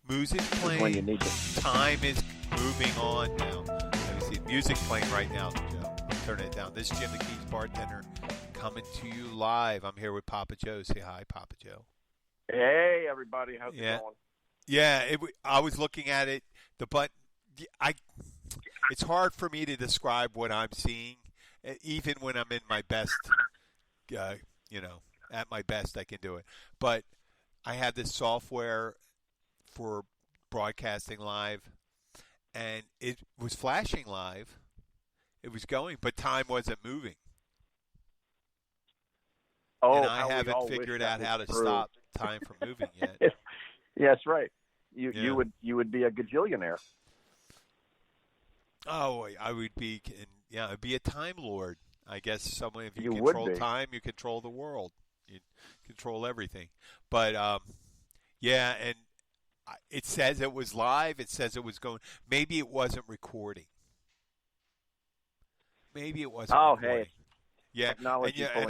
Music is when you playing. need to. Time is moving on now. Let me see. Music playing right now, Joe. Turn it down. This is Jim the Keys bartender coming to you live. I'm here with Papa Joe. Say hi, Papa Joe. Hey, everybody. How's it going? Yeah. I was looking at it. The button. It's hard for me to describe what I'm seeing, even when I'm in my best. At my best, I can do it. But I have this software for broadcasting live, and it was flashing live. It was going, but time wasn't moving. Oh, And I haven't figured out how to stop time from moving yet. Yeah, that's right. You would be a gajillionaire. Oh, I would be, I'd be a time lord. I guess someone, if you would control be. time, you control the world. You control everything. But and it says it was live. It says it was going. Maybe it wasn't recording. Maybe it wasn't. Oh, recording. hey. Yeah, and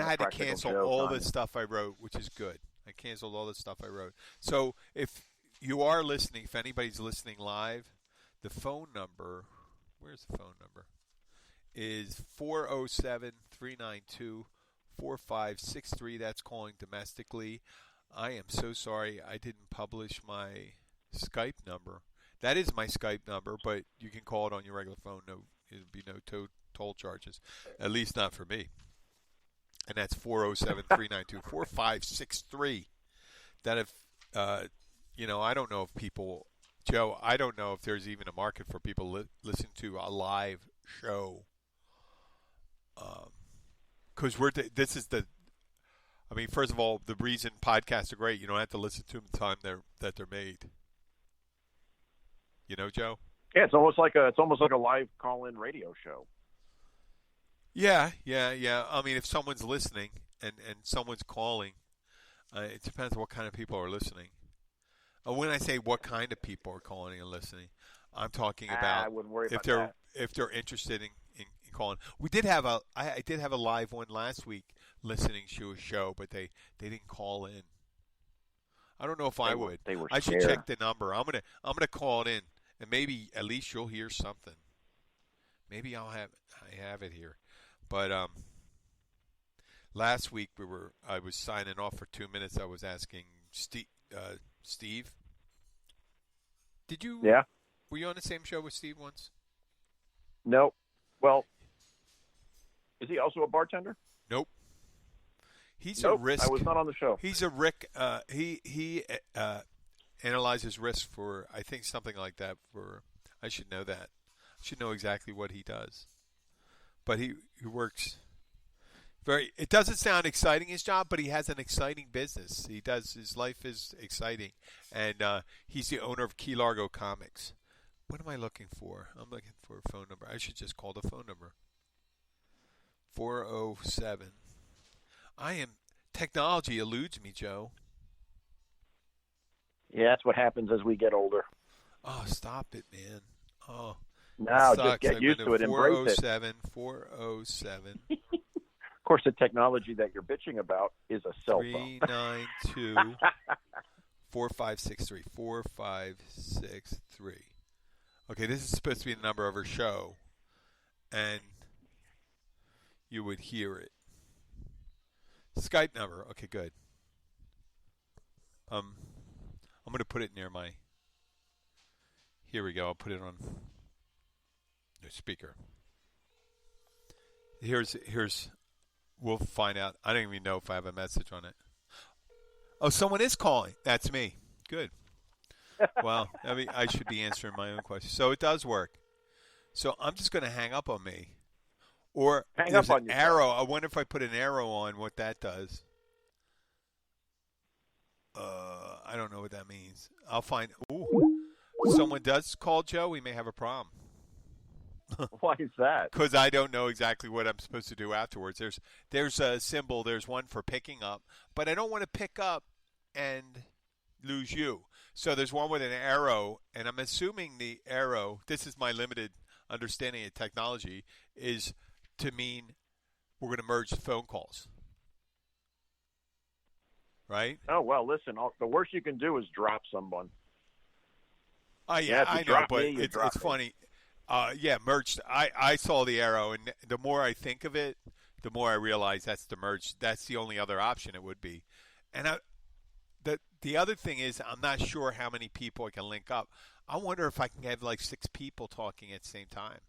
I had to practical cancel joke all on the it. stuff I wrote, which is good. I canceled all the stuff I wrote. So if you are listening, if anybody's listening live, the phone number, where's the phone number? Is 407-392-4563. That's calling domestically. I am so sorry I didn't publish my Skype number. That is my Skype number, but you can call it on your regular phone. No, it'll be no toll charges, at least not for me. And that's 407-392-4563. That if, I don't know if people, Joe, I don't know if there's even a market for people listen to a live show. Because first of all, the reason podcasts are great, you don't have to listen to them the time that they're made. You know, Joe? Yeah, it's almost like a live call-in radio show. Yeah. I mean, if someone's listening and someone's calling, it depends on what kind of people are listening. When I say what kind of people are calling and listening, I'm talking about I wouldn't worry if about if they're interested in calling. I did have a live one last week listening to a show, but they didn't call in. I don't know if I would. They were I should scared. check the number. I'm gonna call it in, and maybe at least you'll hear something. Maybe I have it here, but last week I was signing off for 2 minutes. I was asking Steve. Did you? Yeah. Were you on the same show with Steve once? No. Well, is he also a bartender? Nope. He's nope, a risk. I was not on the show. He's a risk. He analyzes risk for, I think, something like that. I should know that. I should know exactly what he does. But he works very. It doesn't sound exciting, his job, but he has an exciting business. His life is exciting, and he's the owner of Key Largo Comics. What am I looking for? I'm looking for a phone number. I should just call the phone number. 407. Technology eludes me, Joe. Yeah, that's what happens as we get older. Oh, stop it, man. Oh, no, just get used to it. Embrace it. 407. Of course, the technology that you're bitching about is a cell phone. 392-4563. 4563. Okay, this is supposed to be the number of her show, and you would hear it. Skype number. Okay, good. I'm going to put it near my. Here we go. I'll put it on the speaker. Here's. We'll find out. I don't even know if I have a message on it. Oh, someone is calling. That's me. Good. Well, I should be answering my own question. So it does work. So I'm just going to hang up on me. Or there's an arrow. I wonder if I put an arrow on what that does. I don't know what that means. I'll find. Ooh, someone does call Joe. We may have a problem. Why is that? Because I don't know exactly what I'm supposed to do afterwards. There's a symbol. There's one for picking up, but I don't want to pick up and lose you. So there's one with an arrow, and I'm assuming the arrow. This is my limited understanding of technology. Is to mean we're going to merge the phone calls. Right? Oh, well, listen, the worst you can do is drop someone. Yeah, if you I know, drop but me, you it's drop me. funny. Yeah, merch. I saw the arrow, and the more I think of it, the more I realize that's the merch. That's the only other option it would be. And the other thing is, I'm not sure how many people I can link up. I wonder if I can have like 6 people talking at the same time.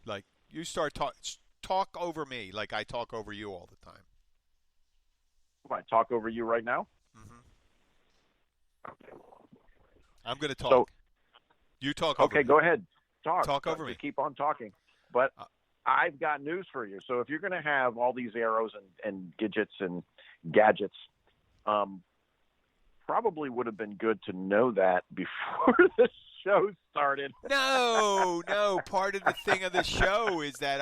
Like you start talk over me, like I talk over you all the time. I talk over you right now. Hmm. I'm going to talk. So You talk over okay, me. go ahead. Talk over Just me. keep on talking. But Uh, I've got news for you. So if you're going to have all these arrows and gadgets and gadgets, probably would have been good to know that before the show started. No. Part of the thing of the show is that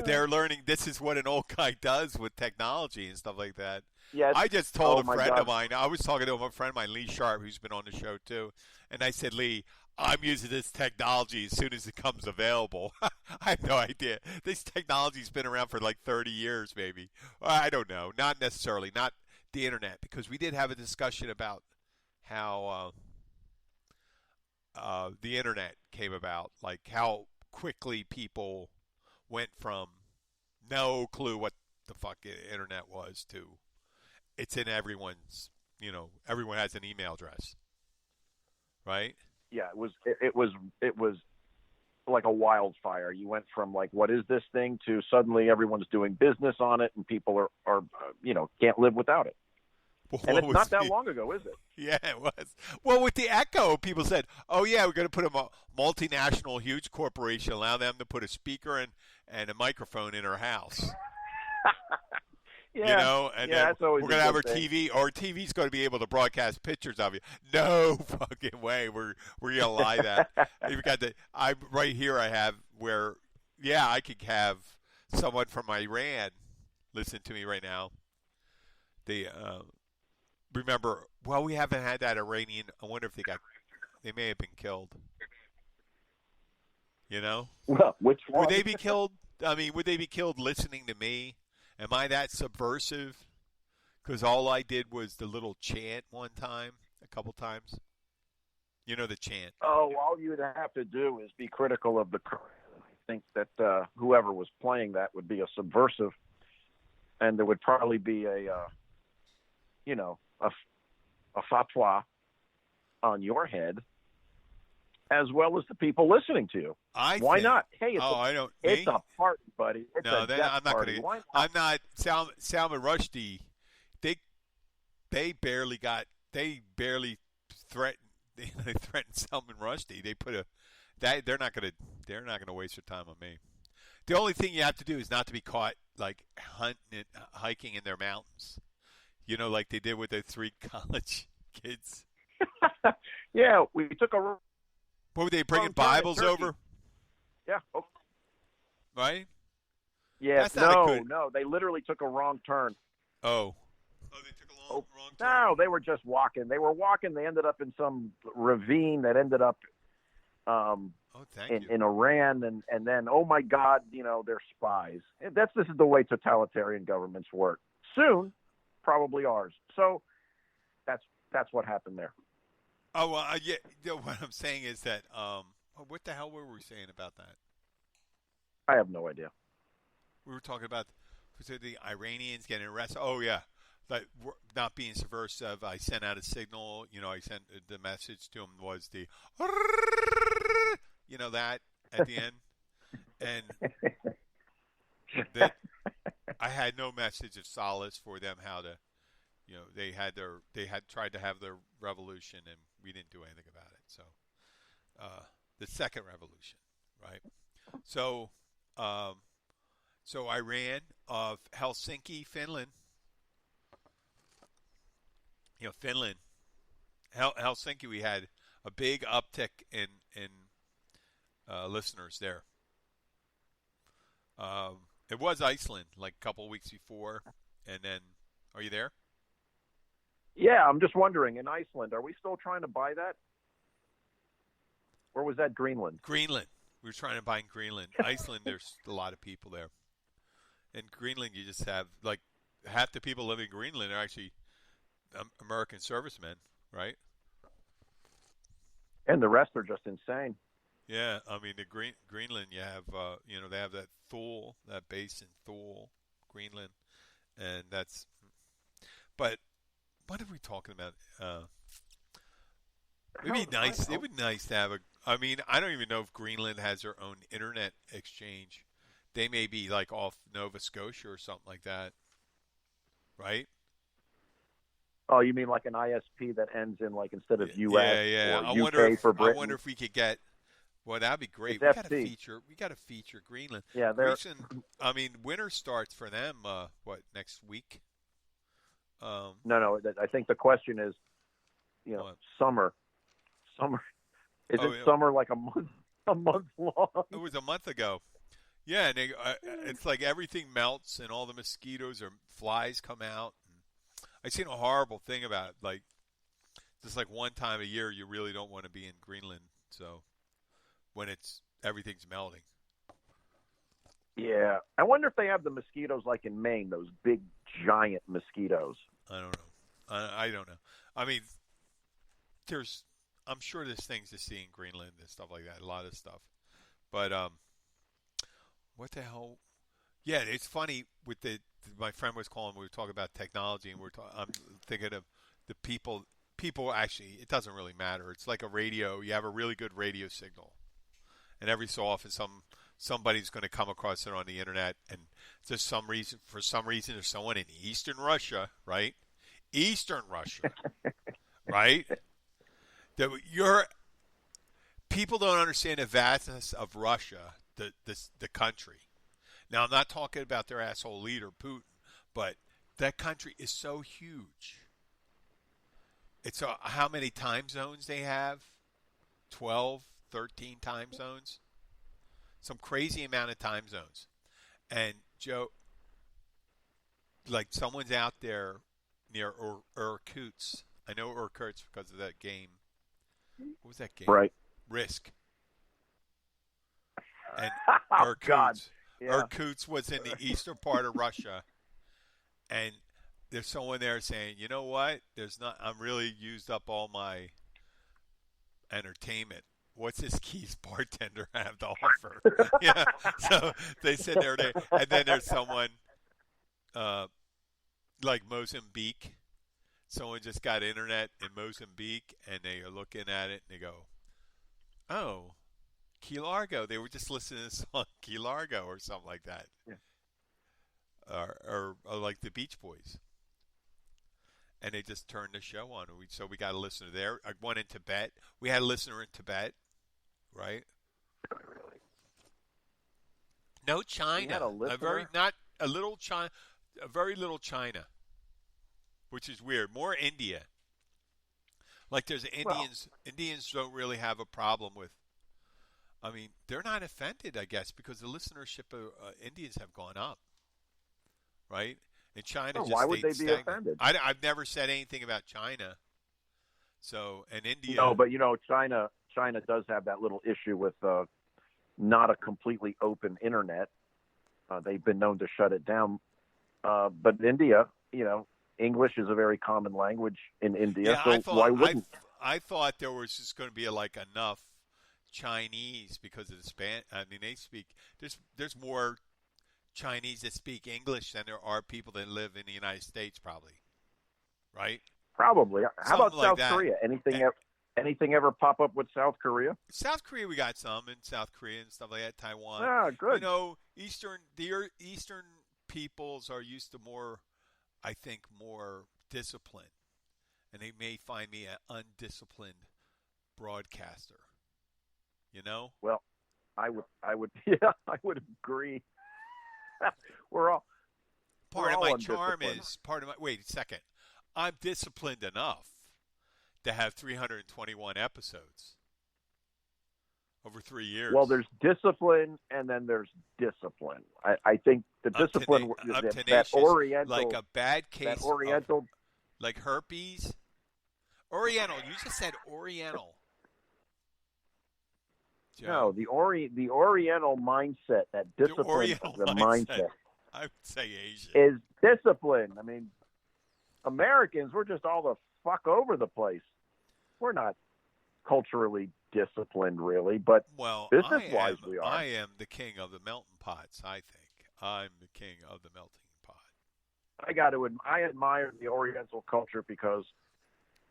they're learning. This is what an old guy does with technology and stuff like that. Yes. I just told Oh, a my friend God. of mine. I was talking to a friend of mine, Lee Sharp, who's been on the show too, and I said, Lee, I'm using this technology as soon as it comes available. I have no idea. This technology's been around for like 30 years, maybe. I don't know. Not necessarily. Not the internet, because we did have a discussion about how the internet came about, like how quickly people went from no clue what the fuck internet was to it's in everyone's, everyone has an email address, right? Yeah, it was like a wildfire. You went from like, what is this thing, to suddenly everyone's doing business on it, and people are can't live without it. Well, And it's not that the- long ago, is it? Yeah, it was. Well, with the Echo, people said, "Oh yeah, we're going to put a multinational, huge corporation, allow them to put a speaker and a microphone in our house." Yeah, And yeah, then that's always we're a going to have our good thing. TV, or TV's going to be able to broadcast pictures of you. No fucking way. We're going to lie that. You've got I right here. I have where, yeah, I could have someone from Iran listen to me right now. They remember. Well, we haven't had that Iranian. I wonder if they may have been killed. Well, which one? Would they be killed? I mean, would they be killed listening to me? Am I that subversive? Because all I did was the little chant one time, a couple times. You know the chant. Oh, all you would have to do is be critical of the. I think that whoever was playing that would be a subversive, and there would probably be a fatwa on your head, as well as the people listening to you. Why not? Hey, it's a party, buddy. It's No, a then death I'm not party. going to. Why not? I'm not. Salman Rushdie. They barely threatened. They threatened Salman Rushdie. They put they're not going to waste their time on me. The only thing you have to do is not to be caught like hiking in their mountains. Like they did with the 3 college kids. Yeah, we took a. What were they bringing Wrong turn in Bibles Turkey. over? Yeah. Oh, Right? yeah. That's not a good- No. They literally took a wrong turn. Oh, they took a wrong turn. No, they were just walking. They were walking. They ended up in some ravine that ended up in Iran, and then, oh my God, they're spies. This is the way totalitarian governments work. Soon, probably ours. So that's what happened there. Oh, well, yeah. What I'm saying is that, what the hell were we saying about that? I have no idea. We were talking about the Iranians getting arrested. Oh, yeah. Like, not being subversive. I sent out a signal. I sent the message to him was the, that at the end. And I had no message of solace for them how to, they had tried to have their revolution, and we didn't do anything about it. So, the second revolution, right? So, Iran, Helsinki, Finland. Finland, Helsinki. We had a big uptick in listeners there. It was Iceland like a couple of weeks before, and then, are you there? Yeah, I'm just wondering, in Iceland, are we still trying to buy that? Or was that Greenland? Greenland. We were trying to buy in Greenland. Iceland, there's a lot of people there. In Greenland, you just have, like, half the people living in Greenland are actually American servicemen, right? And the rest are just insane. Yeah, I mean the Greenland. You have they have that Thule, that base in Thule, Greenland, and that's. But what are we talking about? It'd be nice. It would be nice to have a. I mean, I don't even know if Greenland has their own internet exchange. They may be like off Nova Scotia or something like that, right? Oh, you mean like an ISP that ends in like instead of US Yeah. or UK for Britain? I wonder if we could get. Well, that'd be great. It's We got to FC. feature. We got to feature Greenland. Yeah, I mean, winter starts for them. Next week? No. I think the question is, summer. Summer. Is it summer like a month long? It was a month ago. Yeah, and it's like everything melts and all the mosquitoes or flies come out. I seen a horrible thing about it. Like, just like one time a year, you really don't want to be in Greenland. So when everything's melting. Yeah, I wonder if they have the mosquitoes like in Maine, those big giant mosquitoes. I don't know. I don't know. I mean, I'm sure there's things to see in Greenland and stuff like that. A lot of stuff, but what the hell? Yeah, it's funny with my friend was calling. We were talking about technology, and I'm thinking of the people. People actually, it doesn't really matter. It's like a radio. You have a really good radio signal, and every so often somebody's going to come across it on the internet, and for some reason, there's someone in Eastern Russia, right? Eastern Russia, right? People don't understand the vastness of Russia, the country. Now, I'm not talking about their asshole leader, Putin, but that country is so huge. It's how many time zones they have? 12, 13 time zones? Some crazy amount of time zones. And, Joe, like someone's out there near Irkutsk. I know Irkutsk because of that game. What was that game? Right. Risk. And God. Yeah. Irkutsk was in the eastern part of Russia, and there's someone there saying, "You know what? I'm really used up all my entertainment. What's this Keys bartender have to offer?" Yeah. So they sit there, and then there's someone like Mozambique. Someone just got internet in Mozambique, and they are looking at it, and they go, "Oh, Key Largo." They were just listening to the song Key Largo or something like that. Yeah. Or like the Beach Boys. And they just turned the show on. So we got a listener there. One in Tibet. We had a listener in Tibet, right? No China. A very little China, which is weird. More India. Like there's Indians. Well, Indians don't really have a problem with. I mean, they're not offended, I guess, because the listenership of Indians have gone up, right? And China just why would they be stagnant. offended? I've never said anything about China. So, and India. No, but China does have that little issue with not a completely open internet. They've been known to shut it down. But India, English is a very common language in India. Yeah, so why wouldn't? I thought there was just going to be enough Chinese because of the Spanish. I mean, they speak. There's more Chinese that speak English than there are people that live in the United States, probably. Right? Probably. How about like South Korea? Anything ever pop up with South Korea? South Korea, we got some in South Korea and stuff like that. Taiwan. Ah, good. The Eastern peoples are used to more discipline, and they may find me an undisciplined broadcaster. Well, I would agree. Part of my charm is wait a second. I'm disciplined enough to have 321 episodes over 3 years. Well, there's discipline, and then there's discipline. I think the discipline that Oriental, like a bad case, that Oriental, like herpes. Oriental. You just said Oriental. Joe. No, the Oriental mindset, that discipline, the mindset. I would say Asian is discipline. I mean, Americans, we're just all the fuck over the place. We're not culturally disciplined, really, but Well, business-wise, we I are. am the king of the melting pots. I think I'm the king of the melting pot. I admire the Oriental culture because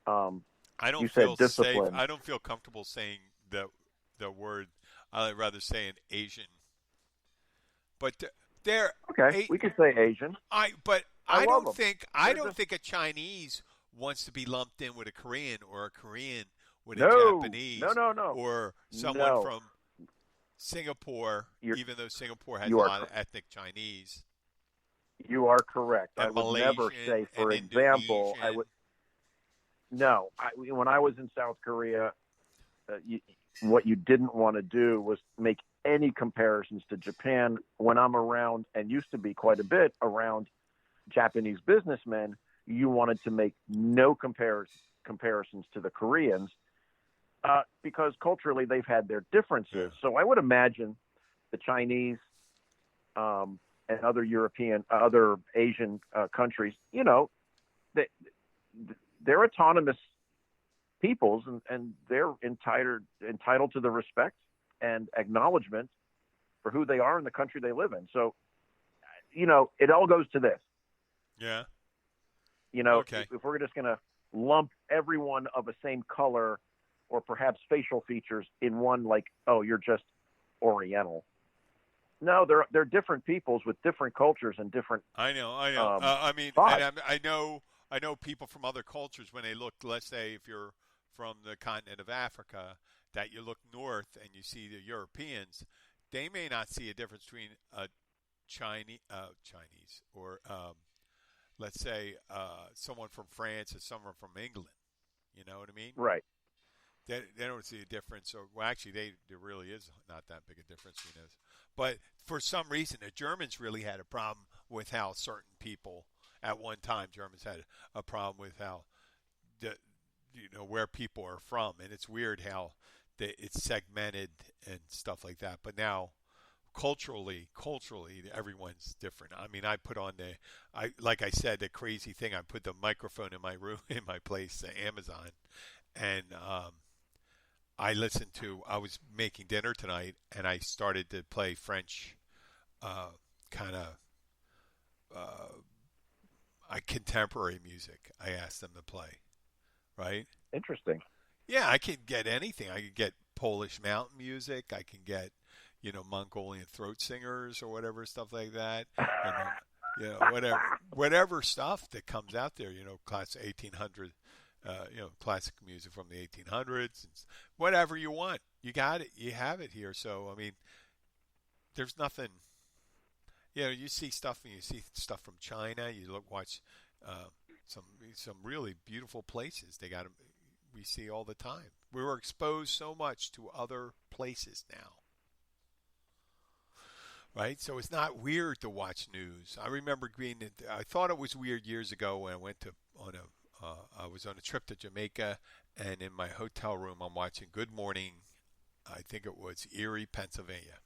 um, I don't you feel said safe. discipline. I don't feel comfortable saying the word. I'd rather say an Asian. But they're Okay, a we could say Asian. but I love them. I They're don't just think a Chinese wants to be lumped in with a Korean or a Korean with a no, Japanese no, no, no, or someone no. from Singapore, You're even though Singapore has a you are lot of ethnic Chinese you are correct. I and would never Malaysian say, and for example, I Indonesian. would no. When I was in South Korea, what you didn't want to do was make any comparisons to Japan. When I'm around, and used to be quite a bit around Japanese businessmen, you wanted to make no comparisons to the Koreans because culturally they've had their Yeah. differences. So I would imagine the Chinese and other European, other Asian countries, they, they're autonomous peoples, and they're entitled to the respect and acknowledgement for who they are in the country they live in. So, it all goes to this. Yeah. If Okay. we're just going to lump everyone of the same color or perhaps facial features in one, like, oh, you're just Oriental. No, they're different peoples with different cultures and different I know. I know. I mean, and thoughts. I know people from other cultures when they look. Let's say if you're from the continent of Africa, that you look north and you see the Europeans, they may not see a difference between a Chinese or let's say someone from France or someone from England. You know what I mean? Right. They don't see a difference, or well, actually, there really is not that big a difference between those. But for some reason, the Germans really had a problem with how certain people at one time Germans had a problem with how the where people are from, and it's weird how it's segmented and stuff like that. But now culturally everyone's different. I mean, I put on I like I said, the crazy thing, I put the microphone in my room in my place, Amazon, and I was making dinner tonight, and I started to play French, kind of contemporary music. I asked them to play, right? Interesting. Yeah, I can get anything. I can get Polish mountain music. I can get, Mongolian throat singers or whatever stuff like that, and whatever stuff that comes out there. Class 1800, classic music from the 1800s, and whatever you want. You got it. You have it here. So I mean, there's nothing. You see stuff, and you see stuff from China. Watch uh, some really beautiful places. We see all the time. We were exposed so much to other places now, right? So it's not weird to watch news. I remember I thought it was weird years ago when I went I was on a trip to Jamaica, and in my hotel room, I'm watching Good Morning. I think it was Erie, Pennsylvania,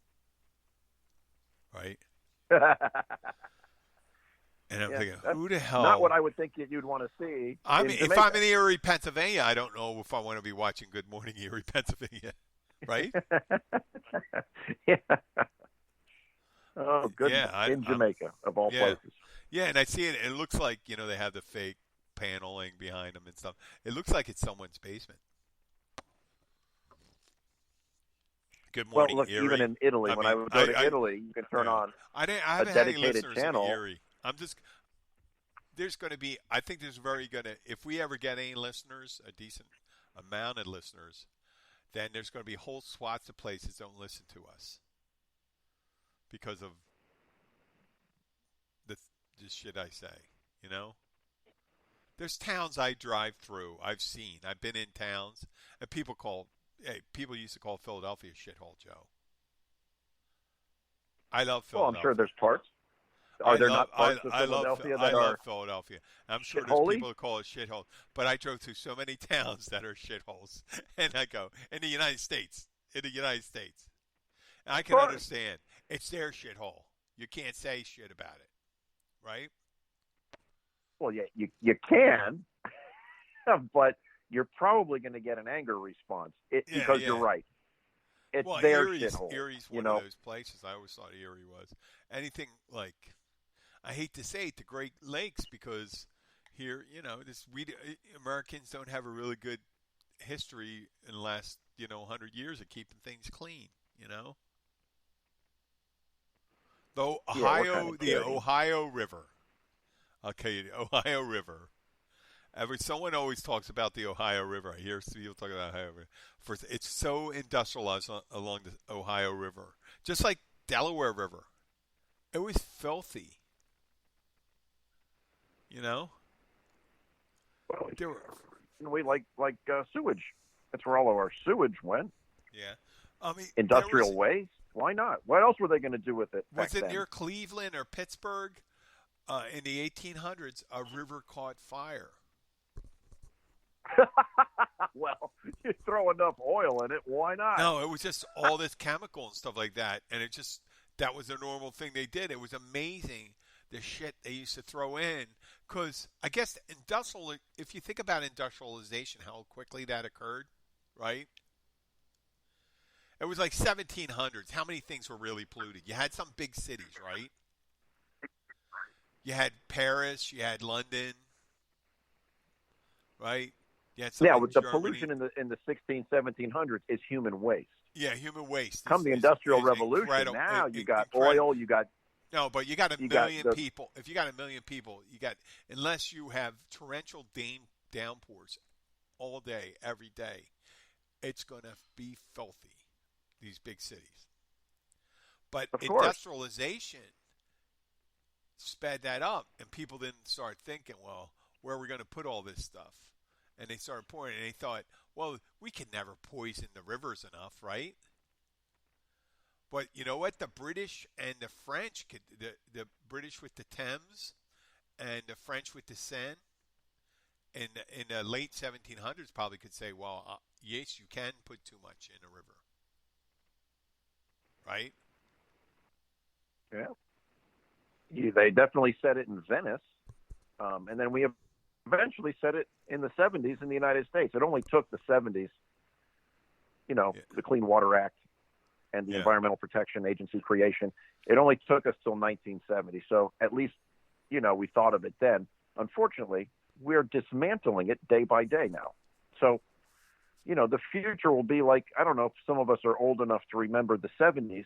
right? And I'm Yeah, thinking, that's who the not what hell? I would think you'd want to see I in mean, if I'm Jamaica. in Erie, Pennsylvania, I don't know if I want to be watching Good Morning Erie, Pennsylvania, right? Yeah. Oh, Yeah, goodness. In Jamaica, of all yeah, places. yeah, and I see it. It looks like they have the fake paneling behind them and stuff. It looks like it's someone's basement. Good Well, Morning look, even Erie. in Italy, I when I mean, would go to Italy, you can turn yeah, on I a haven't had any dedicated listeners in channel. Erie. There's going to be. I think there's very going to. If we ever get any listeners, a decent amount of listeners, then there's going to be whole swaths of places that don't listen to us because of the the shit I say. You know, there's towns I drive through. I've seen. I've been in towns, and people used to call Philadelphia shithole, Joe. I love Well, I'm sure Philadelphia. there's parts. Are there not parts of I love Philadelphia I that love are Philadelphia. I'm sure there's shitholy? people that call it shithole, but I drove through so many towns that are shitholes, and I go in the United States. In the United States, and I Of can course. understand it's their shithole. You can't say shit about it, right? Well, yeah, you can, but you're probably going to get an anger response Yeah, because you're yeah. right. It's Well, their shithole. Erie's You one of know, those places. I always thought Erie was anything like. I hate to say it, the Great Lakes, because here, this Americans don't have a really good history in the last 100 years of keeping things clean. You know, though yeah. What kind of The charity? Ohio River. Okay, the Ohio River. Someone always talks about the Ohio River. I hear people talking about the Ohio River. It's so industrialized along the Ohio River, just like Delaware River. It was filthy. You know, Well, there were. we like sewage. That's where all of our sewage went. Yeah, I mean, Industrial waste. Why not? What else were they going to do with it back was it then? near Cleveland or Pittsburgh? In the 1800s, a river caught fire. Well, you throw enough oil in it, why not? No, it was just all this chemical and stuff like that, and that was a normal thing they did. It was amazing the shit they used to throw in, because I guess if you think about industrialization, how quickly that occurred, right? It was like 1700s. How many things were really polluted? You had some big cities, right? You had Paris, you had London, right? You had some Yeah, in with the Germany. pollution in the 1700s is human waste. Yeah, human waste. Come the Industrial Revolution, incredible, now you got incredible. oil, you got No, but you got a you got million the people. If you got a million people, unless you have torrential downpours all day, every day, it's going to be filthy, these big cities. But of course. industrialization sped that up, and people didn't start thinking, well, where are we going to put all this stuff? And they started pouring, and they thought, well, we can never poison the rivers enough, right? But you know what? The British and the French could, the British with the Thames and the French with the Seine in the late 1700s probably could say, well, yes, you can put too much in a river. Right? Yeah. They definitely said it in Venice. And then we eventually said it in the 70s in the United States. It only took the 70s, the Clean Water Act and the Environmental Protection Agency creation. It only took us till 1970. So at least, we thought of it then. Unfortunately, we're dismantling it day by day now. So, the future will be like, I don't know if some of us are old enough to remember the 70s.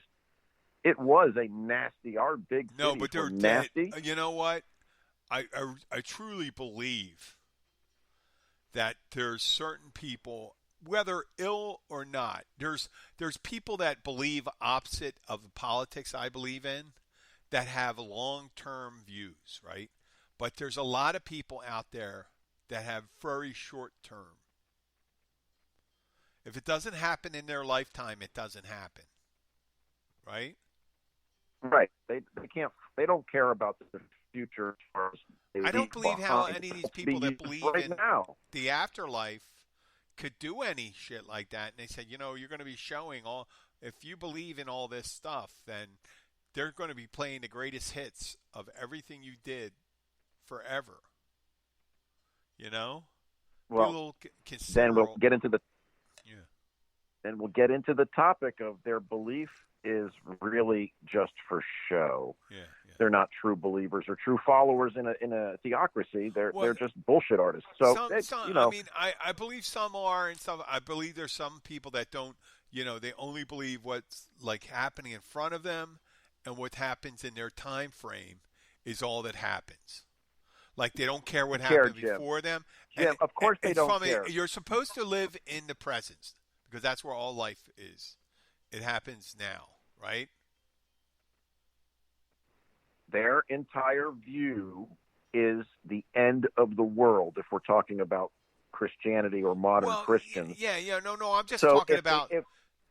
It was a nasty, our big cities No, but they're were nasty. You know what? I truly believe that there's certain people, whether ill or not, there's people that believe opposite of the politics I believe in, that have long-term views, right? But there's a lot of people out there that have very short-term. If it doesn't happen in their lifetime, it doesn't happen, right? Right. They don't care about the future as far as I don't believe how any of these people that believe right in now. the afterlife could do any shit like that. And they said, you're going to be showing all. If you believe in all this stuff, then they're going to be playing the greatest hits of everything you did forever. Well, then we'll get into the topic of their belief is really just for show. Yeah. They're not true believers or true followers in a theocracy. They're just bullshit artists. So I believe some are, and some I believe there's some people that don't. They only believe what's like happening in front of them, and what happens in their time frame is all that happens. Like they don't care what happened before them. Jim, of course they don't care. You're supposed to live in the present because that's where all life is. It happens now, right? Their entire view is the end of the world if we're talking about Christianity or modern Christians. Yeah. No. I'm just talking about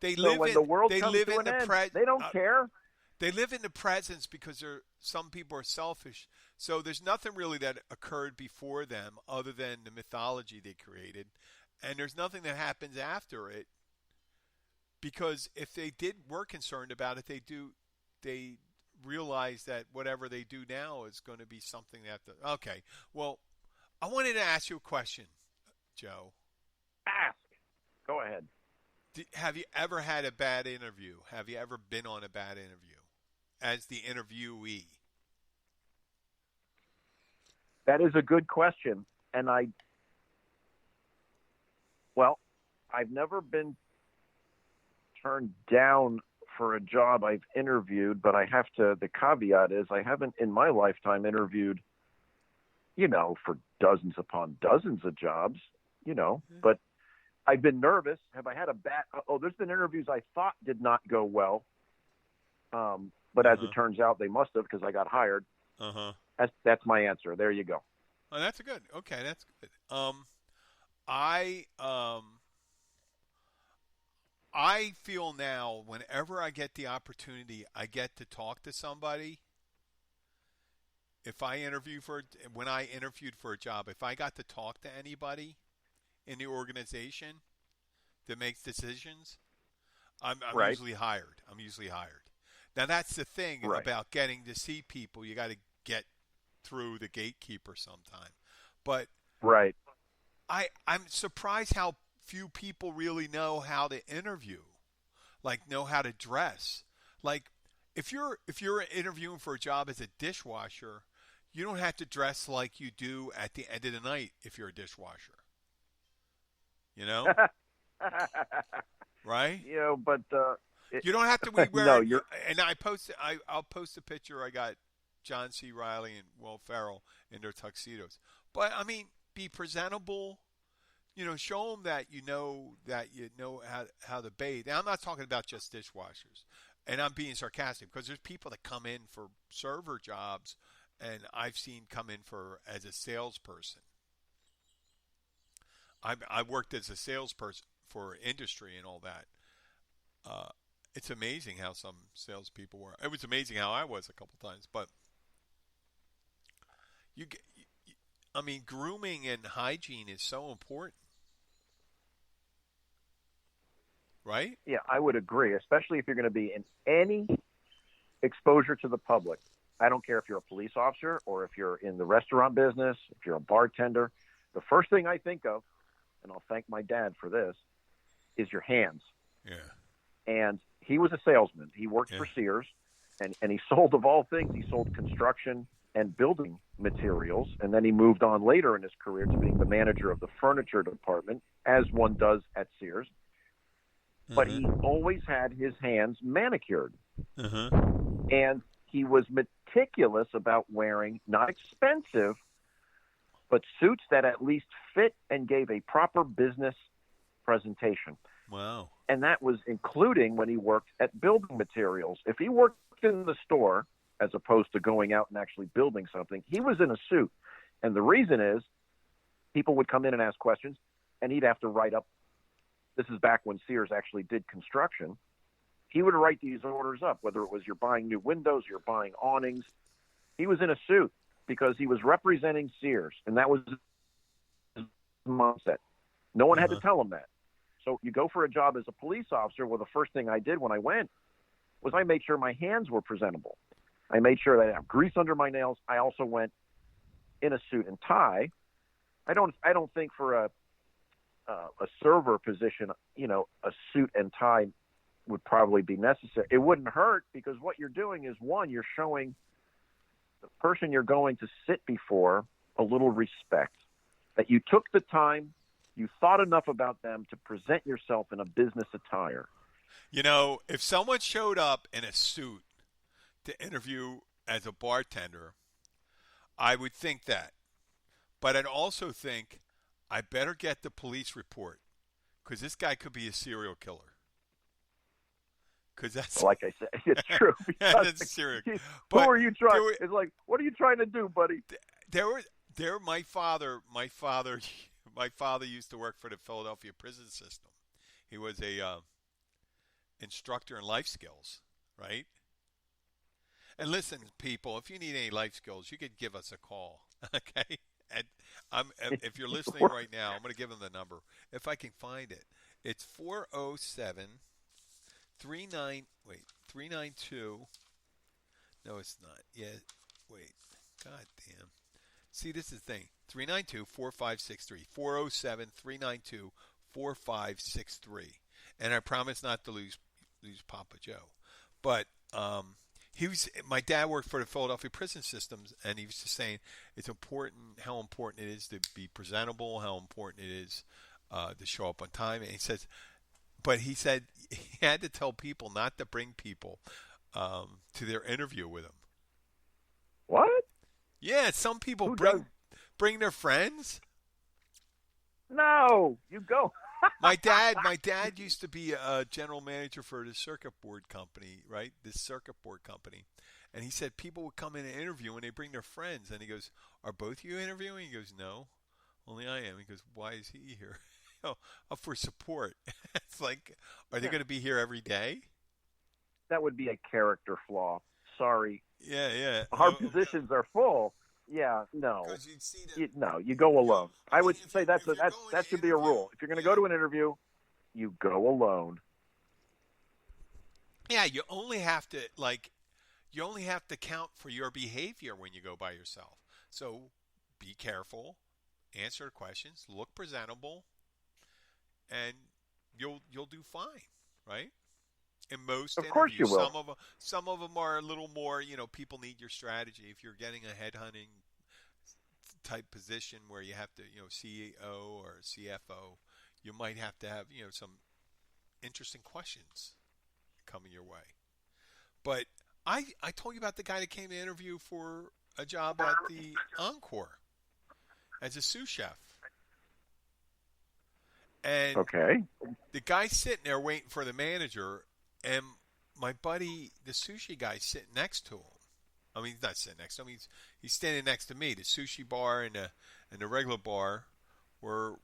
they live when in the world they comes live to in an the end, they don't care. They live in the presence because some people are selfish. So there's nothing really that occurred before them other than the mythology they created, and there's nothing that happens after it. Because if they were concerned about it, they realize that whatever they do now is going to be something that. Okay. Well, I wanted to ask you a question, Joe. Ask. Go ahead. Have you ever had a bad interview? Have you ever been on a bad interview as the interviewee? That is a good question. And I've never been turned down for a job I've interviewed, but the caveat is I haven't in my lifetime interviewed, for dozens upon dozens of jobs, but I've been nervous. Have I had there's been interviews I thought did not go well. But as it turns out, they must have, because I got hired. That's my answer. There you go. Oh, that's good. Okay, that's good. I feel now whenever I get the opportunity, I get to talk to somebody. When I interviewed for a job, if I got to talk to anybody in the organization that makes decisions, I'm Right. usually hired. Now that's the thing about getting to see people. You got to get through the gatekeeper sometime. But Right. I'm surprised how few people really know how to interview, like know how to dress. Like if you're interviewing for a job as a dishwasher, you don't have to dress like you do at the end of the night if you're a dishwasher. Right? But you don't have to be wearing. No, you're. And I'll post a picture. I got John C. Reilly and Will Ferrell in their tuxedos. But I mean, be presentable. Show them that you know how to bathe. And I'm not talking about just dishwashers. And I'm being sarcastic because there's people that come in for server jobs, and I've seen come in as a salesperson. I worked as a salesperson for industry and all that. It's amazing how some salespeople were. It was amazing how I was a couple times, but grooming and hygiene is so important, right? Yeah, I would agree, especially if you're going to be in any exposure to the public. I don't care if you're a police officer or if you're in the restaurant business, if you're a bartender. The first thing I think of, and I'll thank my dad for this, is your hands. Yeah. And he was a salesman. He worked for Sears, and he sold, of all things, he sold construction and building materials. And then he moved on later in his career to being the manager of the furniture department, as one does at Sears. But he always had his hands manicured. And he was meticulous about wearing, not expensive, but suits that at least fit and gave a proper business presentation. Wow. And that was including when he worked at building materials. If he worked in the store, as opposed to going out and actually building something, he was in a suit. And the reason is people would come in and ask questions, and he'd have to write up. This is back when Sears actually did construction. He would write these orders up, whether it was you're buying new windows, you're buying awnings. He was in a suit because he was representing Sears, and that was his mindset. No one had to tell him that. So you go for a job as a police officer. Well, the first thing I did when I went was I made sure my hands were presentable. I made sure that I have grease under my nails. I also went in a suit and tie. I don't think for a server position, a suit and tie would probably be necessary. It wouldn't hurt because what you're doing is, one, you're showing the person you're going to sit before a little respect, that you took the time, you thought enough about them to present yourself in a business attire. If someone showed up in a suit to interview as a bartender, I would think that. But I'd also think I better get the police report because this guy could be a serial killer. Because that's like I said, it's true. That's serial. Who are you trying? It's like, what are you trying to do, buddy? My father used to work for the Philadelphia prison system. He was a instructor in life skills, right? And listen, people, if you need any life skills, you could give us a call, okay? And if you're listening right now, I'm going to give them the number. If I can find it, it's 407-392 No, it's not. Yeah, wait. God damn. See, this is the thing. 392-4563. 407-392-4563. And I promise not to lose Papa Joe. But my dad worked for the Philadelphia prison systems, and he was just saying it's important how important it is to be presentable, how important it is to show up on time. And he said he had to tell people not to bring people to their interview with him. What? Yeah, some people Who bring their friends. No, you go. My dad used to be a general manager for the circuit board company, right? This circuit board company. And he said people would come in and interview and they bring their friends. And he goes, "Are both of you interviewing?" He goes, "No, only I am." He goes, "Why is he here?" For support. It's like, are they going to be here every day? That would be a character flaw. Sorry. Yeah. Our positions are full. Yeah, no. You'd see you go alone. I would say that should be a rule. If you're going to go to an interview, you go alone. Yeah, you only have to count for your behavior when you go by yourself. So be careful, answer questions, look presentable, and you'll do fine, right? In most of course you will. Some of them are a little more, people need your strategy. If you're getting a headhunting type position where you have to, CEO or CFO, you might have to have, some interesting questions coming your way. But I told you about the guy that came to interview for a job at the Encore as a sous chef. And okay, the guy's sitting there waiting for the manager. And my buddy, the sushi guy, sitting next to him. I mean, he's not sitting next to him. He's standing next to me. The sushi bar and the regular bar were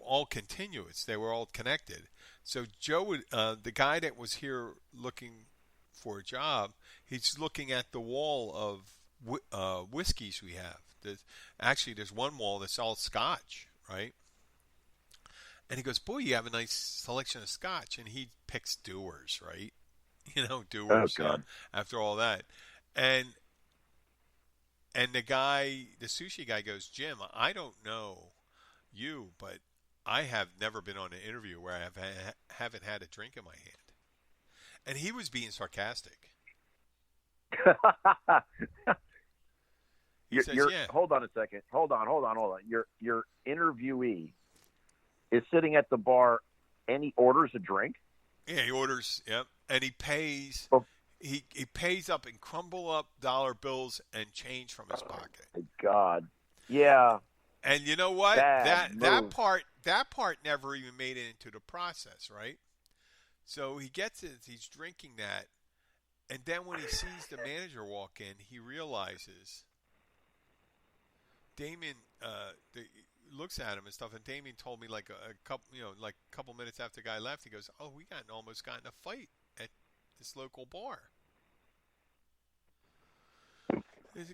all continuous. They were all connected. So Joe, the guy that was here looking for a job, he's looking at the wall of whiskeys we have. There's one wall that's all Scotch, right? And he goes, "Boy, you have a nice selection of Scotch." And he picks Dewar's, right? Dewar's. Oh, God. After all that, and the sushi guy goes, "Jim, I don't know you, but I have never been on an interview where I haven't had a drink in my hand." And he was being sarcastic. He says, "Yeah." Hold on a second. Hold on. Your interviewee is sitting at the bar and he orders a drink? Yeah, he orders, yep. And he pays he pays up in crumble up dollar bills and change from his pocket. My God. Yeah. And you know what? That part never even made it into the process, right? So he gets it, he's drinking that, and then when he sees the manager walk in, he realizes Damien looks at him and stuff, and Damien told me like a couple minutes after the guy left, he goes, "Oh, we almost got in a fight at this local bar." This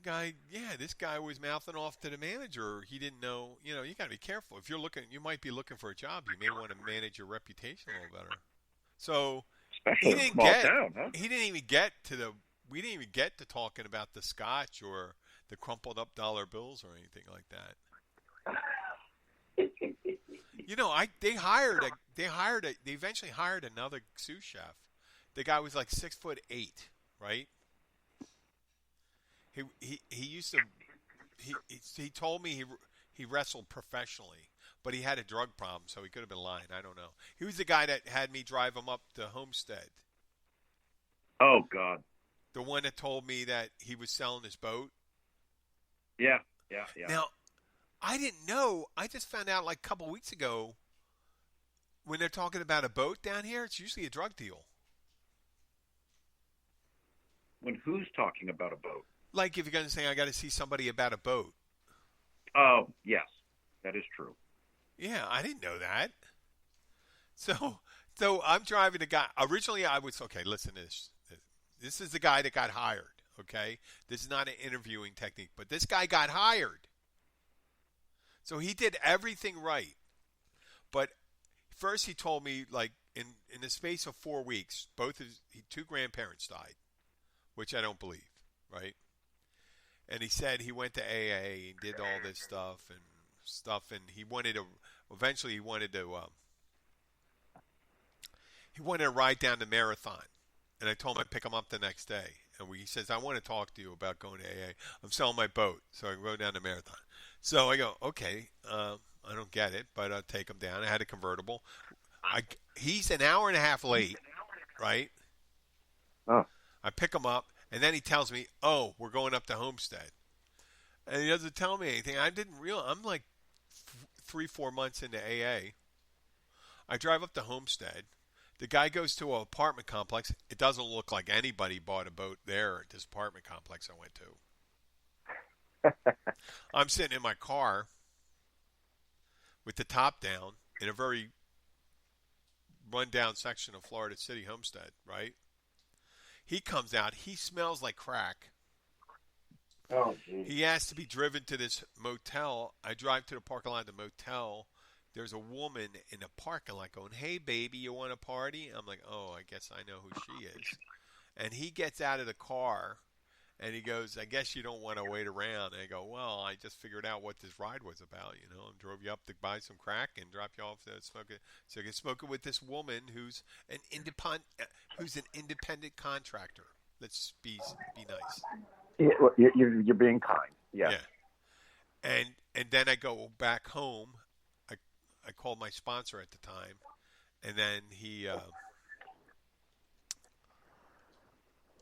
guy was mouthing off to the manager. He didn't know, you got to be careful. If you might be looking for a job, you may want to manage your reputation a little better. So especially in a small town, huh? we didn't even get to talking about the Scotch or the crumpled up dollar bills or anything like that. They eventually hired another sous chef. The guy was like 6'8", right? He told me he wrestled professionally, but he had a drug problem, so he could have been lying. I don't know. He was the guy that had me drive him up to Homestead. Oh, God. The one that told me that he was selling his boat. Yeah. Now, I didn't know. I just found out like a couple weeks ago when they're talking about a boat down here, it's usually a drug deal. When who's talking about a boat? Like if you're going to say, I got to see somebody about a boat. Oh, yes. That is true. Yeah, I didn't know that. So I'm driving the guy. Originally, I was, okay, listen to this. This is the guy that got hired, okay? This is not an interviewing technique, but this guy got hired. So he did everything right. But first he told me, like, in the space of 4 weeks, two grandparents died. which I don't believe, right? And he said he went to AA and did all this and he wanted to. Eventually, he wanted to ride down the marathon, and I told him I'd pick him up the next day. And he says, I want to talk to you about going to AA. I'm selling my boat, so I can go down the marathon. So I go, okay, I don't get it, but I'll take him down. I had a convertible. He's an hour and a half late, right? Oh. I pick him up, and then he tells me, oh, we're going up to Homestead. And he doesn't tell me anything. I didn't realize. I'm like 3-4 months into AA. I drive up to Homestead. The guy goes to an apartment complex. It doesn't look like anybody bought a boat there at this apartment complex I went to. I'm sitting in my car with the top down in a very run-down section of Florida City Homestead, right? He comes out. He smells like crack. Oh, geez. He asked to be driven to this motel. I drive to the parking lot of the motel. There's a woman in the parking lot going, hey, baby, you want a party? I'm like, oh, I guess I know who she is. And he gets out of the car, and he goes, I guess you don't want to wait around. And I go, well, I just figured out what this ride was about, you know. I drove you up to buy some crack and drop you off to smoke it. So you can smoke it with this woman who's an independent contractor. Let's be nice. You're being kind. Yes. Yeah. And then I go back home. I called my sponsor at the time, and then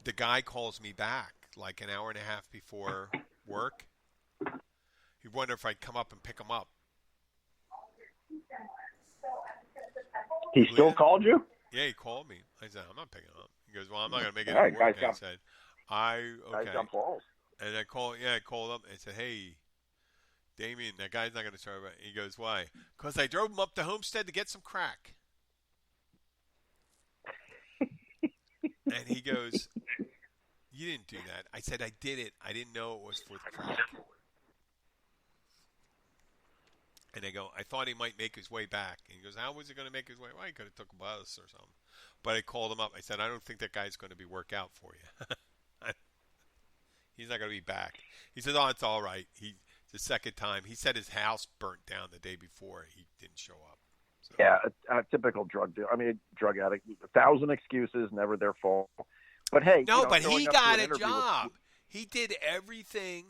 the guy calls me back like an hour and a half before work. He wondered if I'd come up and pick him up. He still called you? Yeah, he called me. I said, I'm not picking him up. He goes, well, I'm not going to make it All right, at work. guys, I said, okay. Guys got balls. And I called up and said, hey, Damien, that guy's not going to start. He goes, why? Because I drove him up to Homestead to get some crack. And he goes, you didn't do that. I said, I did it. I didn't know it was for the crack. And I go, I thought he might make his way back. And he goes, how was he going to make his way? Well, he could have took a bus or something. But I called him up. I said, I don't think that guy's going to be work out for you. He's not going to be back. He said, oh, it's all right. The second time, he said his house burnt down the day before. He didn't show up. So. Yeah, a typical drug dealer. I mean, drug addict. 1,000 excuses, never their fault. But hey, no, but he got a job. He did everything.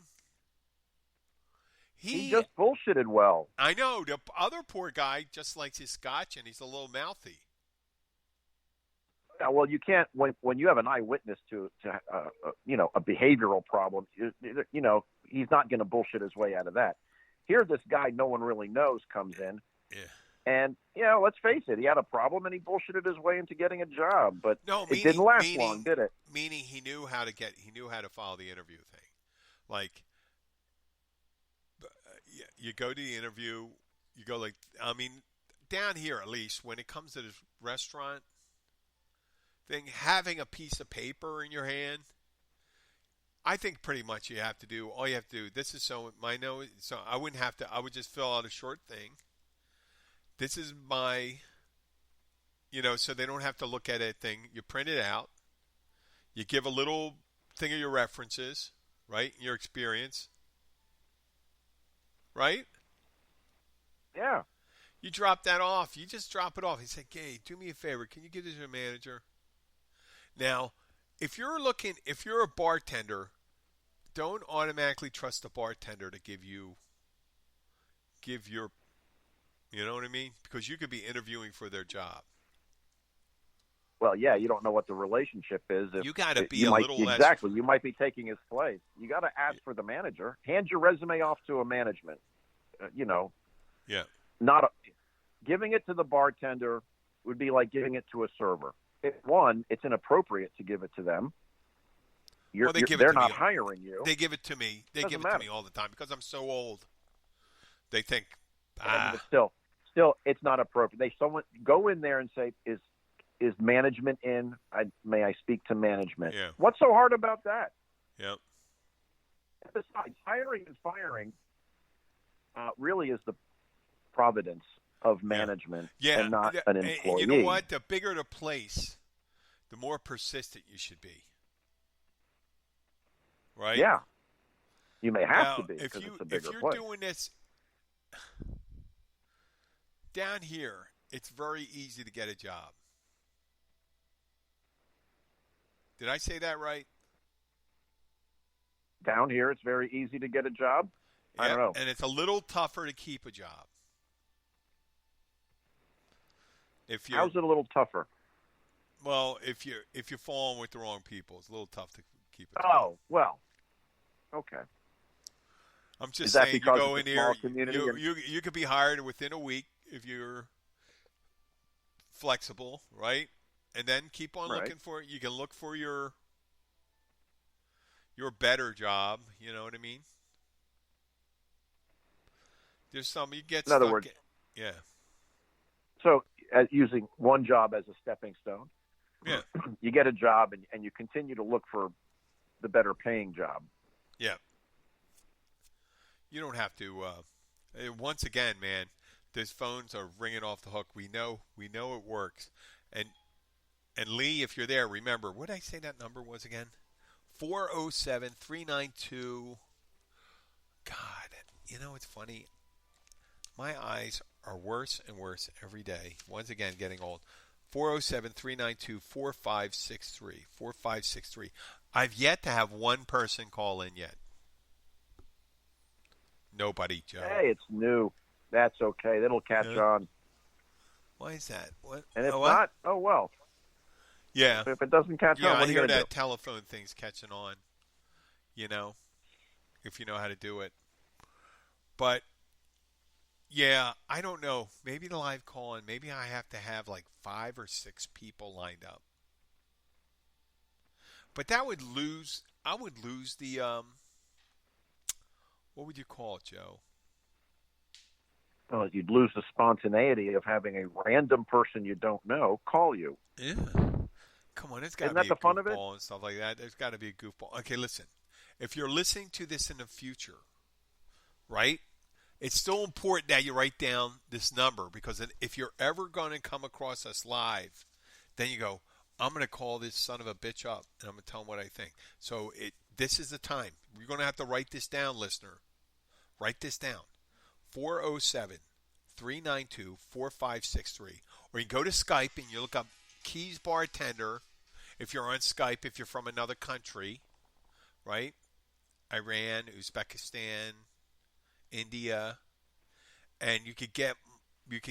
He just bullshitted well. I know. The other poor guy just likes his scotch, and he's a little mouthy. Yeah, well, you can't when you have an eyewitness to a behavioral problem. You know, he's not going to bullshit his way out of that. Here, this guy no one really knows comes in, and let's face it, he had a problem and he bullshitted his way into getting a job. But it didn't last long, did it? Meaning he knew how to follow the interview thing. Like, you go to the interview, you go down here at least when it comes to this restaurant thing, having a piece of paper in your hand, I think pretty much all you have to do, this is so I wouldn't have to, I would just fill out a short thing. This is my, so they don't have to look at it thing. You print it out. You give a little thing of your references, right? Your experience. Right? Yeah. You drop that off. You just drop it off. He said, hey, do me a favor. Can you give this to a manager? Now, if you're a bartender, don't automatically trust the bartender to give your, you know what I mean? Because you could be interviewing for their job. Well, yeah, you don't know what the relationship is. You got to be less. Exactly. You might be taking his place. You got to ask for the manager. Hand your resume off to a management. Yeah. Giving it to the bartender would be like giving it to a server. It's inappropriate to give it to them. They're not hiring you. They give it to me. They give it to me all the time because I'm so old. They think, But still, it's not appropriate. Someone go in there and say, is management in? May I speak to management? Yeah. What's so hard about that? Yep. Besides, hiring and firing really is the providence of management and not an employee. And you know what? The bigger the place, the more persistent you should be. right? Yeah, you may have Now, to be because it's a bigger if you're place. doing this down here, it's very easy to get a job. Did I say that right? Down here, it's very easy to get a job. I don't Yep. know. And it's a little tougher to keep a job. If you're How's it a little tougher? well, if you're falling with the wrong people, it's a little tough to keep a job. Oh, well, okay. I'm just Is that saying, you because go it's in a small here, community and- you could be hired within a week if you're flexible, right? And then keep on Right. looking for it. You can look for your better job. You know what I mean? There's some you get In other stuck. words- Yeah, So, using one job as a stepping stone, yeah, you get a job and you continue to look for the better paying job. yeah. You don't have to. Once again, man, these phones are ringing off the hook. We know it works. And Lee, if you're there, remember what did I say that number was again? 407-392. God, it's funny. My eyes are worse and worse every day. Once again, getting old. 407-392-4563. 4563. I've yet to have one person call in yet. Nobody, Joe. Hey, it's new. That's okay. It'll catch on. Why is that? What? And if what? not, oh well. Yeah. If it doesn't catch Yeah, on, what I are you hear going to that do? telephone thing's catching on. If you know how to do it. But yeah, I don't know. Maybe the live call in. Maybe I have to have like 5 or 6 people lined up. But that would lose. I would lose the what would you call it, Joe? Well, you'd lose the spontaneity of having a random person you don't know call you. Yeah. Come on, it's got to Isn't that be the a fun of it? goofball and stuff like that. There's got to be a goofball. Okay, listen. If you're listening to this in the future, right? It's still important that you write down this number because if you're ever going to come across us live, then you go, I'm going to call this son of a bitch up and I'm going to tell him what I think. So this is the time. You're going to have to write this down, listener. Write this down. 407-392-4563. Or you go to Skype and you look up Keys Bartender if you're on Skype, if you're from another country, right? Iran, Uzbekistan, India. And you could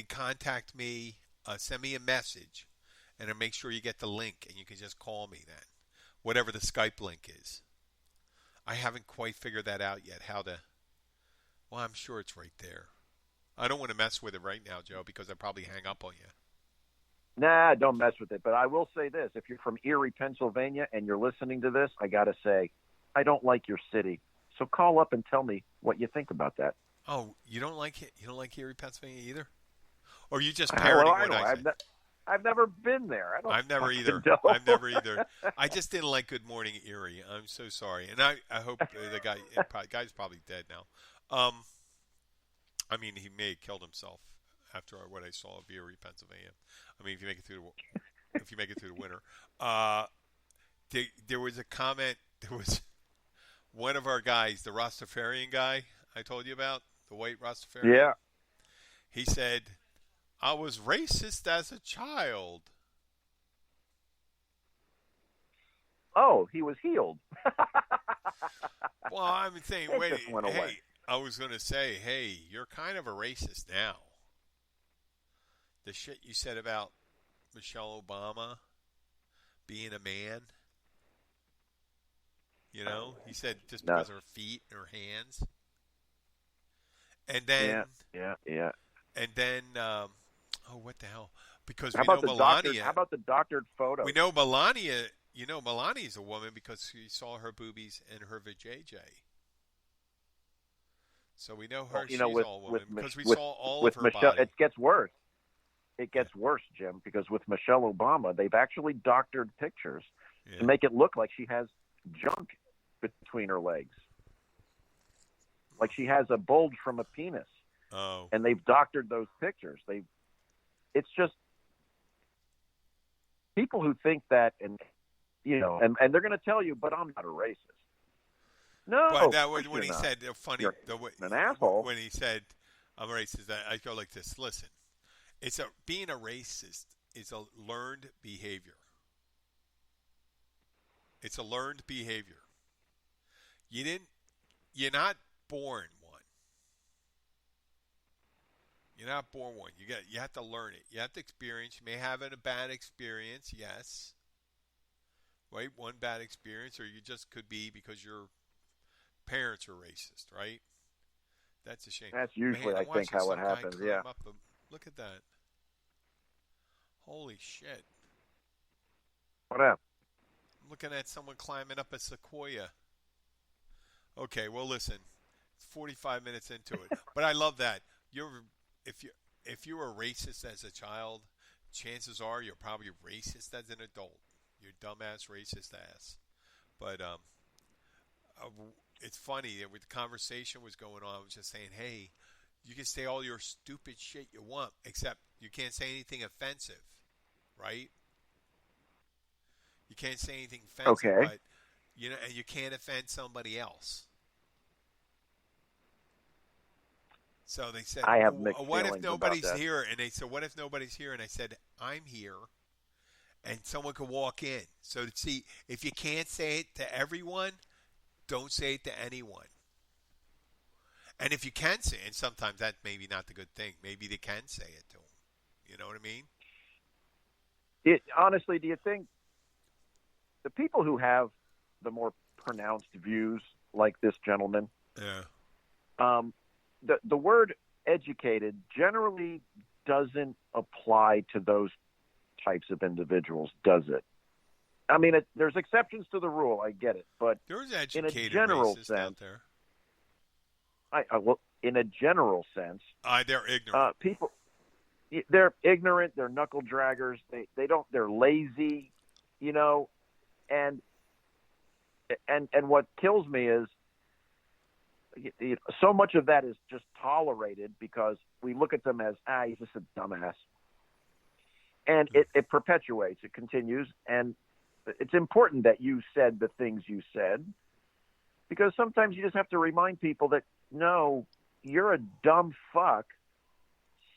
contact me, send me a message, and I'll make sure you get the link, and you can just call me then, whatever the Skype link is. I haven't quite figured that out yet, well, I'm sure it's right there. I don't want to mess with it right now, Joe, because I'd probably hang up on you. Nah, don't mess with it. But I will say this. If you're from Erie, Pennsylvania, and you're listening to this, I got to say, I don't like your city. So call up and tell me what you think about that. Oh, you don't like it? You don't like Erie, Pennsylvania either? Or you just Well, parroting I what know. I say? I've never been there. I've never fucking either. know. I've never either. I just didn't like Good Morning Erie. I'm so sorry. And I hope the guy's probably dead now. I mean, he may have killed himself after what I saw of Erie, Pennsylvania. I mean, if you make it through the winter. There was a comment. There was one of our guys, the Rastafarian guy I told you about, the white Rastafarian. Yeah. He said, I was racist as a child. Oh, he was healed. Well, I'm saying, It wait, just went hey, away. I was going to say, hey, you're kind of a racist now. The shit you said about Michelle Obama being a man. He said just because of her feet and her hands. And then, Yeah. And then, what the hell? Because How we know about the Melania. doctored? How about the doctored photo? We know Melania. Melania's a woman because we saw her boobies and her vajayjay. So we know her. Well, she's with, all woman with, because we with, saw all with of her Michelle, body. It gets worse. It gets worse, Jim, because with Michelle Obama, they've actually doctored pictures to make it look like she has junk between her legs, like she has a bulge from a penis. Oh. And they've doctored those pictures. It's just people who think that, and they're going to tell you, but I'm not a racist. No, But that of was course when you're he not. said funny. You're The way, an asshole. when he said I'm racist, I go like this. Listen, being a racist is a learned behavior. It's a learned behavior. You didn't. You're not born one. You're not born one. You have to learn it. You have to experience. You may have a bad experience, yes. Right? One bad experience, or you just could be because your parents are racist, right? That's a shame. That's usually, Man, I I'm think, watching how it some guy happens. climb Yeah. up the. Look at that. Holy shit. What happened? I'm looking at someone climbing up a sequoia. Okay, well listen. It's 45 minutes into it. But I love that. If you were racist as a child, chances are you're probably racist as an adult. You're dumbass racist ass. But it's funny that with the conversation was going on, I was just saying, hey, you can say all your stupid shit you want, except you can't say anything offensive, right? You can't say anything offensive, Okay. but and you can't offend somebody else. So they said, I have mixed "What if feelings nobody's about that. here?" And they said, "What if nobody's here?" And I said, "I'm here, and someone could walk in." So to see, if you can't say it to everyone, don't say it to anyone. And if you can say it, and sometimes that's maybe not the good thing. Maybe they can say it to them. You know what I mean? Honestly, do you think the people who have the more pronounced views, like this gentleman, Yeah. The word educated generally doesn't apply to those types of individuals, does it? I mean, there's exceptions to the rule. I get it, but There's in a educated general racists sense, out there. well, in a general sense, They're ignorant. people, they're ignorant, they're knuckle draggers, they're lazy, and what kills me is so much of that is just tolerated because we look at them as, he's just a dumbass. And it perpetuates, it continues. And it's important that you said the things you said, because sometimes you just have to remind people that, no, you're a dumb fuck.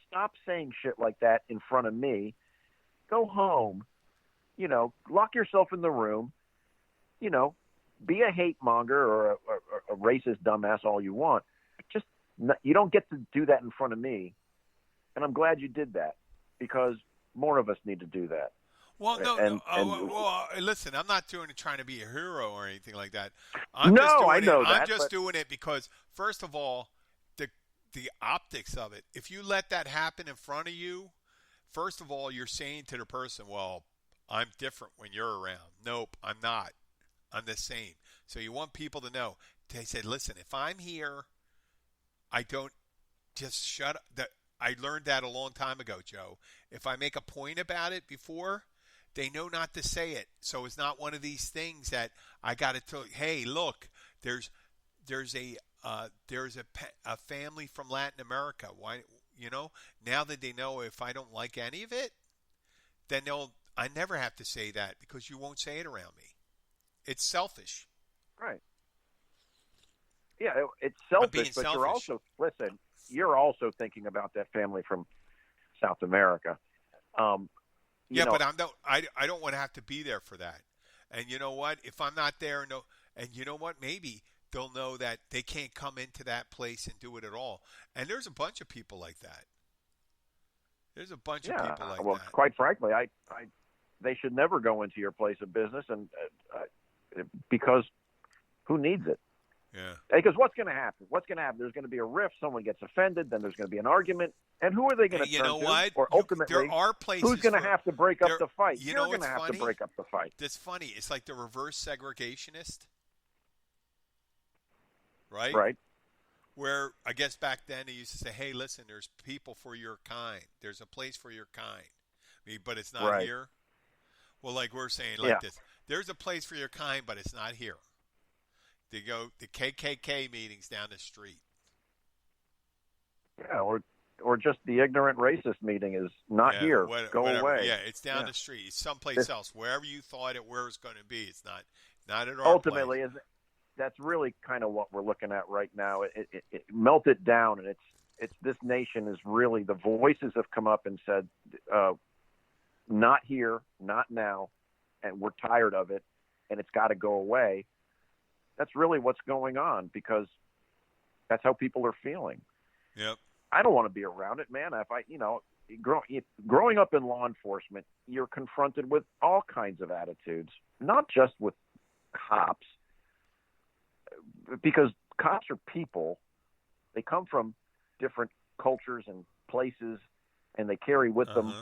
Stop saying shit like that in front of me. Go home, lock yourself in the room, be a hate monger or a racist dumbass all you want. Just you don't get to do that in front of me. And I'm glad you did that, because more of us need to do that. Well, no, And- listen, I'm not trying to be a hero or anything like that. I know that. I'm just doing it because, first of all, the optics of it. If you let that happen in front of you, first of all, you're saying to the person, well, I'm different when you're around. Nope, I'm not. I'm the same. So you want people to know. They said, listen, if I'm here, I don't just shut up. I learned that a long time ago, Joe. If I make a point about it before, they know not to say it. So it's not one of these things that I got to tell you, hey, look, there's a family from Latin America. Why, now that they know if I don't like any of it, then I never have to say that because you won't say it around me. It's selfish. Right. Yeah, it's selfish, but you're also thinking about that family from South America. But I don't want to have to be there for that. And you know what? If I'm not there, and you know what? Maybe they'll know that they can't come into that place and do it at all. And there's a bunch of people like that. There's a bunch of people like that. Quite frankly, they should never go into your place of business, and because who needs it? Yeah. Because what's going to happen? There's going to be a rift. Someone gets offended. Then there's going to be an argument. And who are they going to turn to? You know what? Or ultimately, there are places who's going to have to break up the fight? You're going to have to break up the fight. That's funny. It's like the reverse segregationist. Right? Right. Where I guess back then they used to say, hey, listen, there's people for your kind. There's a place for your kind. But it's not here. Well, like we're saying this. There's a place for your kind, but it's not here. They go the KKK meetings down the street. Yeah, or just the ignorant racist meeting is not here. Go away. Yeah, it's down the street. It's someplace else. Wherever you thought it was going to be, it's not at our ultimately place. that's really kind of what we're looking at right now. It melt it down, and it's this nation is really, the voices have come up and said, not here, not now, and we're tired of it, and it's got to go away. That's really what's going on, because that's how people are feeling. Yep. I don't want to be around it, man. Growing up in law enforcement, you're confronted with all kinds of attitudes, not just with cops, because cops are people. They come from different cultures and places, and they carry with them,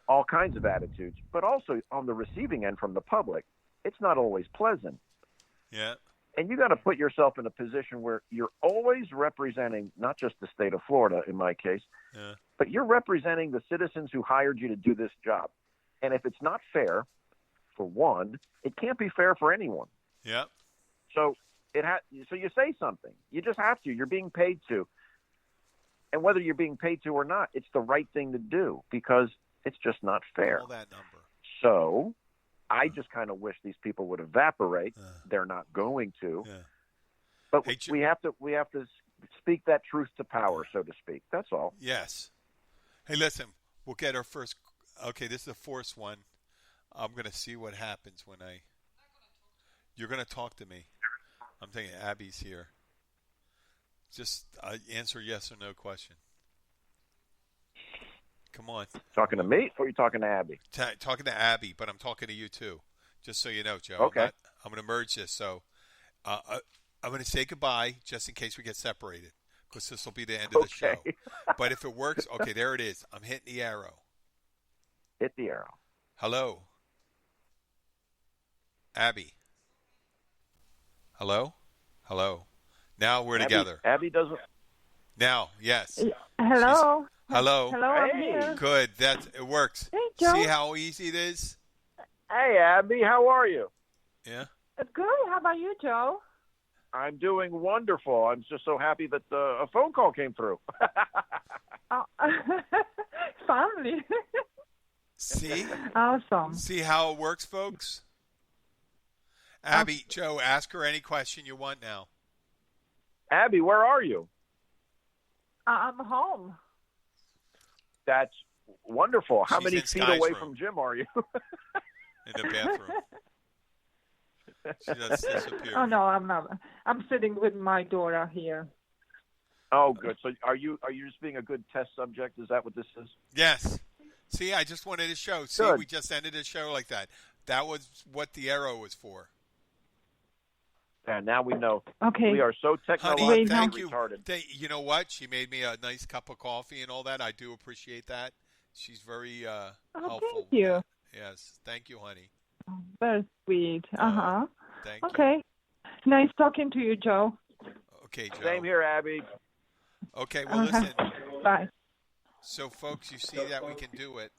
all kinds of attitudes. But also on the receiving end from the public, it's not always pleasant. Yeah. And you got to put yourself in a position where you're always representing not just the state of Florida, in my case, but you're representing the citizens who hired you to do this job. And if it's not fair, for one, it can't be fair for anyone. Yeah. So so you say something. You just have to. You're being paid to. And whether you're being paid to or not, it's the right thing to do, because it's just not fair. Call that number. So I just kind of wish these people would evaporate. They're not going to. Yeah. But we have to speak that truth to power, so to speak. That's all. Yes. Hey, listen, we'll get our first. Okay, this is the fourth one. I'm going to see what happens when You're going to talk to me. I'm thinking Abby's here. Just answer yes or no question. Come on. Talking to me, or are you talking to Abby? Talking to Abby, but I'm talking to you too. Just so you know, Joe. Okay. I'm going to merge this. So I'm going to say goodbye just in case we get separated, because this will be the end of the show. But if it works, okay, there it is. I'm hitting the arrow. Hit the arrow. Hello. Abby. Hello? Hello. Now we're together. Abby doesn't. Now, yes. Hello. Hello. Hello, I'm here. Good. It works. Hey, Joe. See how easy it is? Hey, Abby, how are you? Yeah. Good. How about you, Joe? I'm doing wonderful. I'm just so happy that a phone call came through. Finally. See? Awesome. See how it works, folks? Abby, Joe, ask her any question you want now. Abby, where are you? I'm home. That's wonderful. How She's many in feet Sky's away room. from Jim are you? In the bathroom. She just disappeared. Oh no, I'm not. I'm sitting with my daughter here. Oh, good. So are you just being a good test subject? Is that what this is? Yes. See, I just wanted to show. See, Good. we just ended a show like that. That was what the arrow was for. And now we know. Okay. We are so Honey, technologically thank you. retarded. You know what? She made me a nice cup of coffee and all that. I do appreciate that. She's very helpful. Thank you. Yes. Thank you, honey. Very sweet. Thank you. Okay. Nice talking to you, Joe. Okay, Joe. Same here, Abby. Okay, well, listen. Bye. So, folks, you see that we can do it.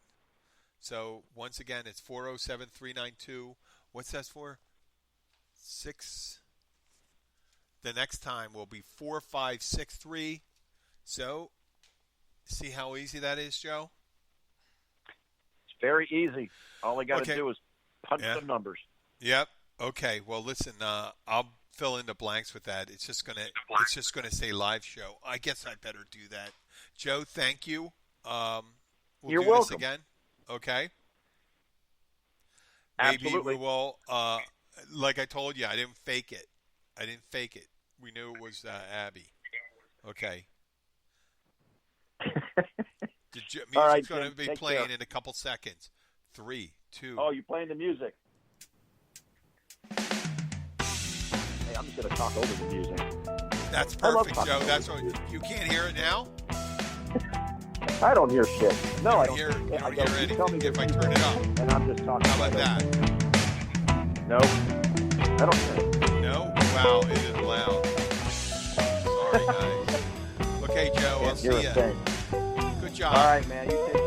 So, once again, it's 407-392. What's that for? 6. The next time will be 4563. So, see how easy that is, Joe? It's very easy. All I got to Okay. do is punch some numbers. Yep. Okay. Well, listen. I'll fill in the blanks with that. It's just gonna say live show. I guess I better do that. Joe, thank you. We'll You're do welcome. this again. Okay. Absolutely. Maybe we will. Like I told you, I didn't fake it. We knew it was Abby. Okay. Music's All right, going to Jim, be take playing care. in a couple seconds. 3, 2. Oh, you're playing the music. Hey, I'm just going to talk over the music. That's I love perfect, talking Joe. over That's the what music. you can't hear it now. I don't hear shit. No, I don't. You don't I hear go, "Tell me anything if the I music," turn it up. and I'm just talking. How about that? No, I don't hear it. No? Wow, it is loud. Sorry, guys. Okay, Joe, I'll Can't see hear a you. thing. Good job. All right, man. You take